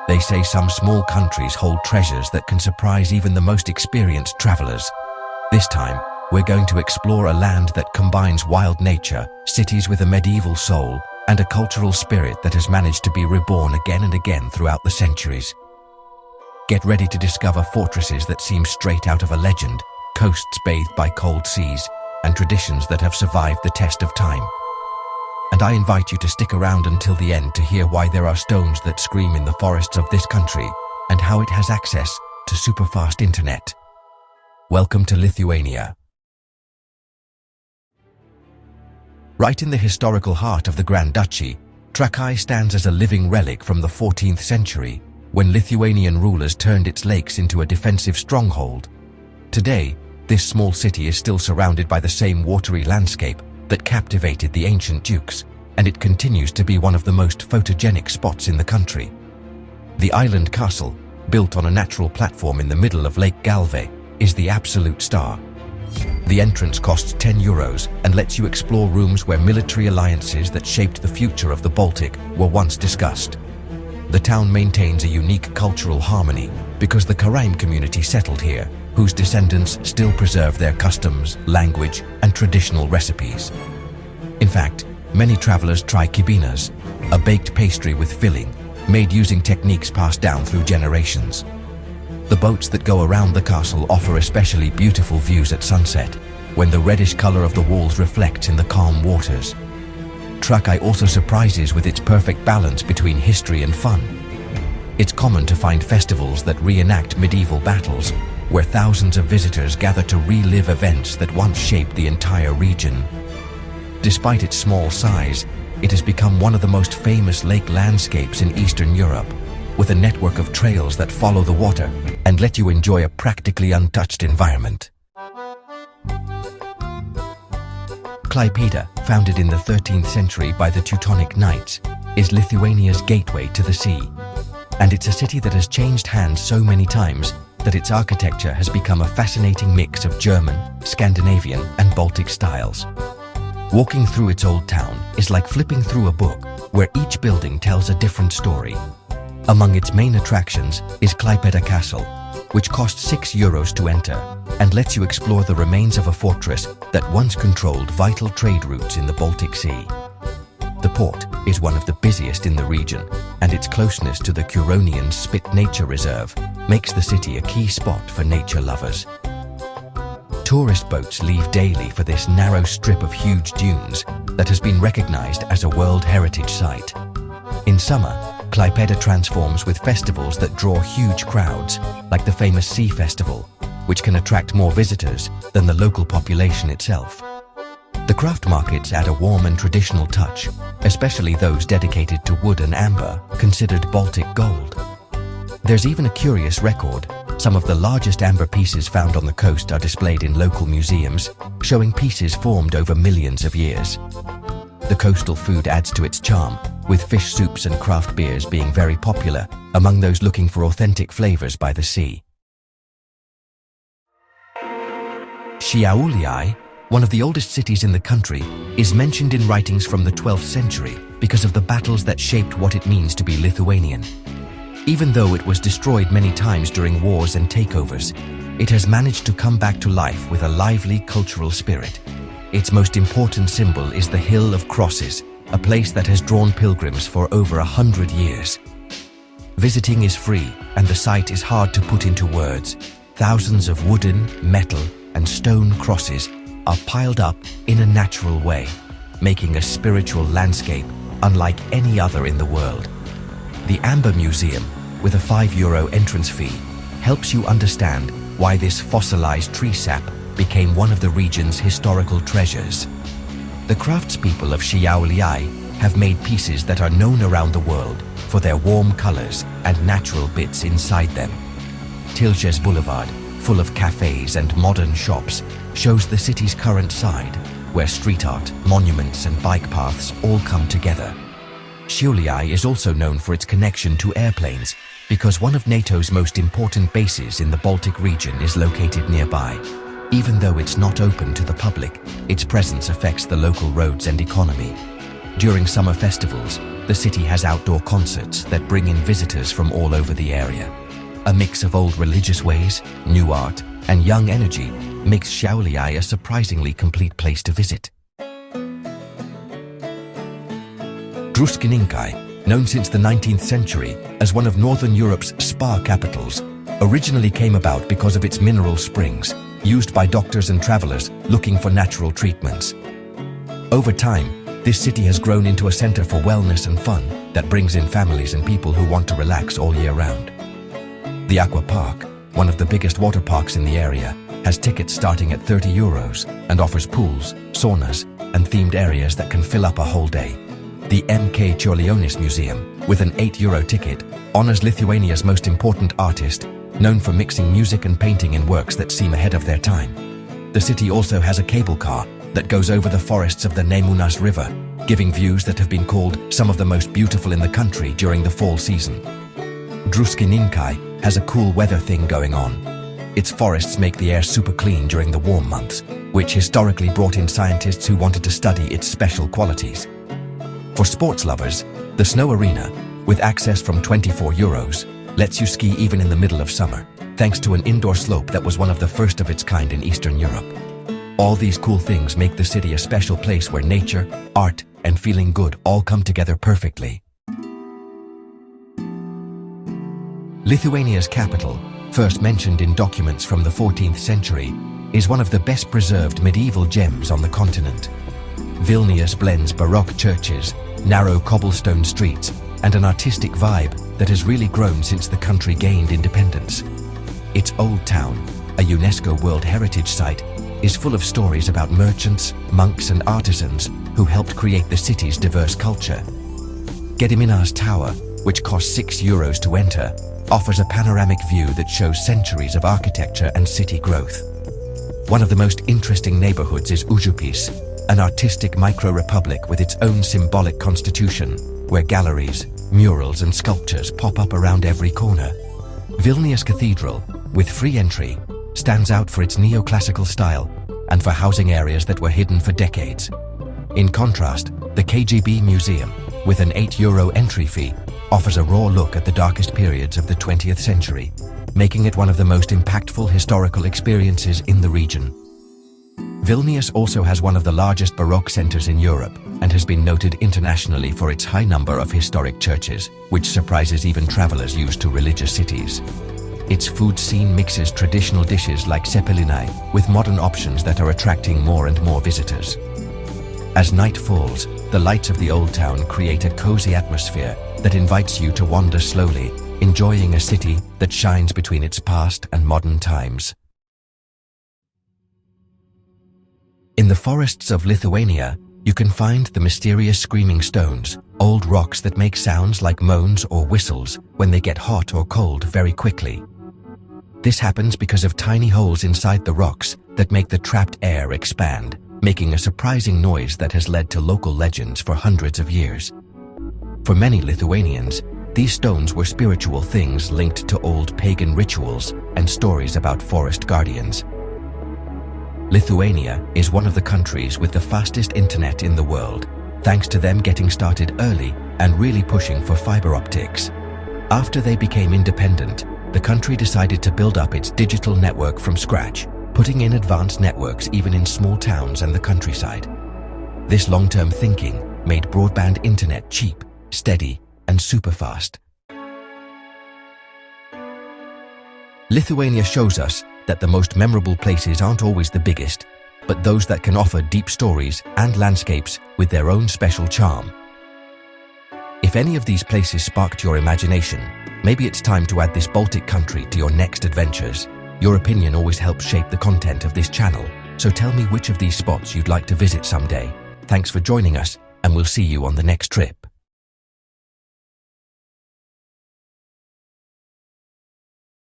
They say some small countries hold treasures that can surprise even the most experienced travelers. This time, we're going to explore a land that combines wild nature, cities with a medieval soul, and a cultural spirit that has managed to be reborn again and again throughout the centuries. Get ready to discover fortresses that seem straight out of a legend, coasts bathed by cold seas, and traditions that have survived the test of time. And I invite you to stick around until the end to hear why there are stones that scream in the forests of this country and how it has access to super-fast internet. Welcome to Lithuania. Right in the historical heart of the Grand Duchy, Trakai stands as a living relic from the 14th century, when Lithuanian rulers turned its lakes into a defensive stronghold. Today, this small city is still surrounded by the same watery landscape that captivated the ancient dukes, and it continues to be one of the most photogenic spots in the country. The island castle, built on a natural platform in the middle of Lake Galve, is the absolute star. The entrance costs €10 and lets you explore rooms where military alliances that shaped the future of the Baltic were once discussed. The town maintains a unique cultural harmony because the Karaim community settled here, whose descendants still preserve their customs, language, and traditional recipes. In fact, many travelers try kibinas, a baked pastry with filling, made using techniques passed down through generations. The boats that go around the castle offer especially beautiful views at sunset, when the reddish color of the walls reflects in the calm waters. Trakai also surprises with its perfect balance between history and fun. It's common to find festivals that reenact medieval battles, where thousands of visitors gather to relive events that once shaped the entire region. Despite its small size, it has become one of the most famous lake landscapes in Eastern Europe, with a network of trails that follow the water and let you enjoy a practically untouched environment. Klaipėda, founded in the 13th century by the Teutonic Knights, is Lithuania's gateway to the sea. And it's a city that has changed hands so many times that its architecture has become a fascinating mix of German, Scandinavian, and Baltic styles. Walking through its old town is like flipping through a book where each building tells a different story. Among its main attractions is Klaipėda Castle, which costs €6 to enter and lets you explore the remains of a fortress that once controlled vital trade routes in the Baltic Sea. The port is one of the busiest in the region, and its closeness to the Curonian Spit Nature Reserve makes the city a key spot for nature lovers. Tourist boats leave daily for this narrow strip of huge dunes that has been recognized as a World Heritage Site. In summer, Klaipėda transforms with festivals that draw huge crowds, like the famous Sea Festival, which can attract more visitors than the local population itself. The craft markets add a warm and traditional touch, especially those dedicated to wood and amber, considered Baltic gold. There's even a curious record. Some of the largest amber pieces found on the coast are displayed in local museums, showing pieces formed over millions of years. The coastal food adds to its charm, with fish soups and craft beers being very popular among those looking for authentic flavors by the sea. Šiauliai, one of the oldest cities in the country, is mentioned in writings from the 12th century because of the battles that shaped what it means to be Lithuanian. Even though it was destroyed many times during wars and takeovers, it has managed to come back to life with a lively cultural spirit. Its most important symbol is the Hill of Crosses, a place that has drawn pilgrims for over 100 years. Visiting is free, and the site is hard to put into words. Thousands of wooden, metal, and stone crosses are piled up in a natural way, making a spiritual landscape unlike any other in the world. The Amber Museum, with a €5 entrance fee, helps you understand why this fossilized tree sap became one of the region's historical treasures. The craftspeople of Šiauliai have made pieces that are known around the world for their warm colors and natural bits inside them. Tilžės Boulevard, full of cafes and modern shops, shows the city's current side, where street art, monuments and bike paths all come together. Šiauliai is also known for its connection to airplanes because one of NATO's most important bases in the Baltic region is located nearby. Even though it's not open to the public, its presence affects the local roads and economy. During summer festivals, The city has outdoor concerts that bring in visitors from all over the area. A mix of old religious ways, new art, and young energy makes Šiauliai a surprisingly complete place to visit. Druskininkai, known since the 19th century as one of Northern Europe's spa capitals, originally came about because of its mineral springs, used by doctors and travelers looking for natural treatments. Over time, this city has grown into a center for wellness and fun that brings in families and people who want to relax all year round. The Aqua Park, one of the biggest water parks in the area, has tickets starting at €30 and offers pools, saunas, and themed areas that can fill up a whole day. The MK Čiurlionis Museum, with an €8 ticket, honors Lithuania's most important artist, known for mixing music and painting in works that seem ahead of their time. The city also has a cable car that goes over the forests of the Nemunas River, giving views that have been called some of the most beautiful in the country during the fall season. Druskininkai has a cool weather thing going on. Its forests make the air super clean during the warm months, which historically brought in scientists who wanted to study its special qualities. For sports lovers, the snow arena, with access from €24, lets you ski even in the middle of summer, thanks to an indoor slope that was one of the first of its kind in Eastern Europe. All these cool things make the city a special place where nature, art, and feeling good all come together perfectly. Lithuania's capital, first mentioned in documents from the 14th century, is one of the best preserved medieval gems on the continent. Vilnius blends Baroque churches, narrow cobblestone streets, and an artistic vibe that has really grown since the country gained independence. Its old town, a UNESCO World Heritage Site, is full of stories about merchants, monks, and artisans who helped create the city's diverse culture. Gediminas Tower, which costs €6 to enter, offers a panoramic view that shows centuries of architecture and city growth. One of the most interesting neighborhoods is Užupis, an artistic micro-republic with its own symbolic constitution, where galleries, murals, and sculptures pop up around every corner. Vilnius Cathedral, with free entry, stands out for its neoclassical style and for housing areas that were hidden for decades. In contrast, the KGB Museum, with an €8 entry fee, offers a raw look at the darkest periods of the 20th century, making it one of the most impactful historical experiences in the region. Vilnius also has one of the largest Baroque centers in Europe and has been noted internationally for its high number of historic churches, which surprises even travelers used to religious cities. Its food scene mixes traditional dishes like cepelinai with modern options that are attracting more and more visitors. As night falls, the lights of the old town create a cozy atmosphere that invites you to wander slowly, enjoying a city that shines between its past and modern times. In the forests of Lithuania, you can find the mysterious screaming stones, old rocks that make sounds like moans or whistles when they get hot or cold very quickly. This happens because of tiny holes inside the rocks that make the trapped air expand, making a surprising noise that has led to local legends for hundreds of years. For many Lithuanians, these stones were spiritual things linked to old pagan rituals and stories about forest guardians. Lithuania is one of the countries with the fastest internet in the world, thanks to them getting started early and really pushing for fiber optics. After they became independent, the country decided to build up its digital network from scratch, putting in advanced networks even in small towns and the countryside. This long-term thinking made broadband internet cheap, steady, and super fast. Lithuania shows us that the most memorable places aren't always the biggest, but those that can offer deep stories and landscapes with their own special charm. If any of these places sparked your imagination, maybe it's time to add this Baltic country to your next adventures. Your opinion always helps shape the content of this channel, so tell me which of these spots you'd like to visit someday. Thanks for joining us, and we'll see you on the next trip.